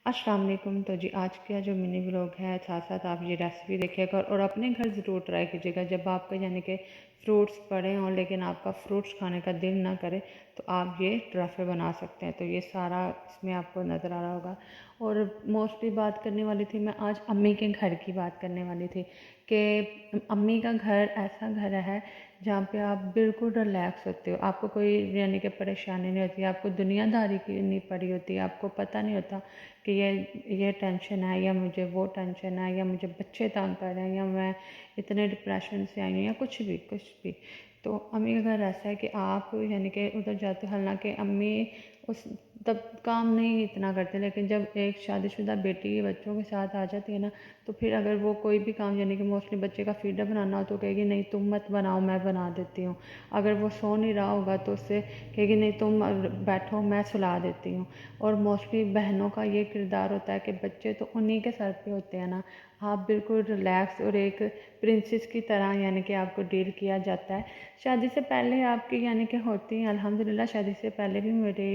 अस्सलाम वालेकुम। तो जी आज का जो मिनी व्लॉग है, साथ साथ आप ये रेसिपी देखिएगा और अपने घर ज़रूर ट्राई कीजिएगा। जब आपका यानी कि फ्रूट्स पड़े हों लेकिन आपका फ्रूट्स खाने का दिल ना करे तो आप ये ट्रफ़े बना सकते हैं। तो ये सारा इसमें आपको नज़र आ रहा होगा। और मोस्टली बात करने वाली थी मैं आज अम्मी के घर की बात करने वाली थी कि अम्मी का घर ऐसा घर है जहाँ पे आप बिल्कुल रिलैक्स होते हो। आपको कोई यानी कि परेशानी नहीं होती, आपको दुनियादारी की नहीं पड़ी होती, आपको पता नहीं होता कि ये टेंशन है या मुझे वो टेंशन है या मुझे बच्चे तंग कर रहे हैं या मैं इतने डिप्रेशन से आई हूँ या कुछ भी। तो अम्मी का घर ऐसा है कि आप यानी कि उधर जाते हो, हालांकि अम्मी उस तब काम नहीं इतना करते, लेकिन जब एक शादीशुदा बेटी बच्चों के साथ आ जाती है ना, तो फिर अगर वो कोई भी काम यानी कि मोस्टली बच्चे का फीडर बनाना हो तो कहेगी नहीं तुम मत बनाओ, मैं बना देती हूँ। अगर वो सो नहीं रहा होगा तो उससे कहेगी नहीं तुम बैठो, मैं सुला देती हूँ। और मोस्टली बहनों का ये किरदार होता है कि बच्चे तो उन्हीं के सर पे होते हैं ना, आप बिल्कुल रिलैक्स और एक प्रिंसेस की तरह यानी कि आपको डील किया जाता है। शादी से पहले आपकी यानी कि होती हैं अल्हम्दुलिल्लाह, शादी से पहले भी मेरे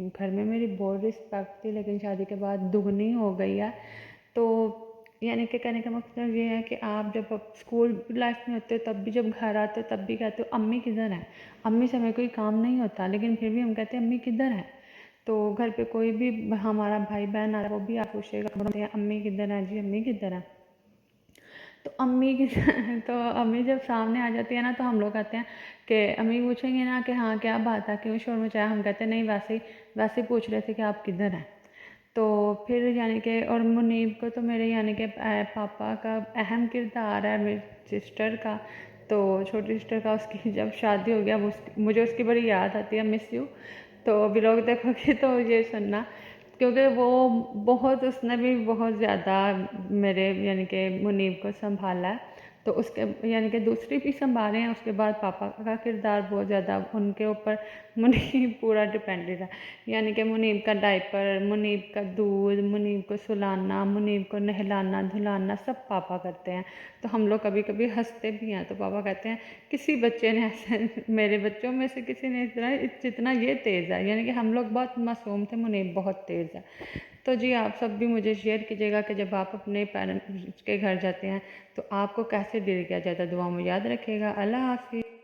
घर में मेरी बहुत रिस्पेक्ट थी, लेकिन शादी के बाद दुगनी हो गई है। तो यानी कि कहने का मतलब ये है कि आप जब स्कूल लाइफ में होते हो तब भी जब घर आते हो तब भी कहते हो अम्मी किधर है। अम्मी से हमें कोई काम नहीं होता लेकिन फिर भी हम कहते हैं अम्मी किधर है। तो घर पे कोई भी हमारा भाई बहन आ रहा है वो भी आप पूछेगा, बोलते हैं अम्मी किधर है जी, अम्मी किधर है। तो अम्मी की तो अम्मी जब सामने आ जाती है ना तो हम लोग कहते हैं कि अम्मी पूछेंगे ना कि हाँ क्या बात है, क्यों शोर मचाया, हम कहते हैं नहीं वैसे ही पूछ रहे थे कि आप किधर हैं। तो फिर यानी कि और मुनीब को तो मेरे यानी कि पापा का अहम किरदार है, मेरी सिस्टर का। तो छोटी सिस्टर का उसकी जब शादी हो गया मुझे उसकी बड़ी याद आती है, मिस यू। तो व्लॉग देखोगे तो ये सुनना, क्योंकि वो बहुत उसने भी बहुत ज़्यादा मेरे यानी कि मुनीब को संभाला है। तो उसके यानी कि दूसरी भी संभाले हैं, उसके बाद पापा का किरदार बहुत ज़्यादा उनके ऊपर मुनीब पूरा डिपेंडेड है। यानी कि मुनीब का डायपर, मुनीब का दूध, मुनीब को सुलाना, मुनीब को नहलाना धुलाना सब पापा करते हैं। तो हम लोग कभी कभी हंसते भी हैं। तो पापा कहते हैं किसी बच्चे ने ऐसे मेरे बच्चों में से किसी ने इतना जितना ये तेज़ है, यानी कि हम लोग बहुत मासूम थे, मुनीब बहुत तेज़ है। तो जी आप सब भी मुझे शेयर कीजिएगा कि जब आप अपने पेरेंट्स के घर जाते हैं तो आपको कैसे डील किया जाता है। दुआ में याद रखिएगा। अल्लाह हाफिज़।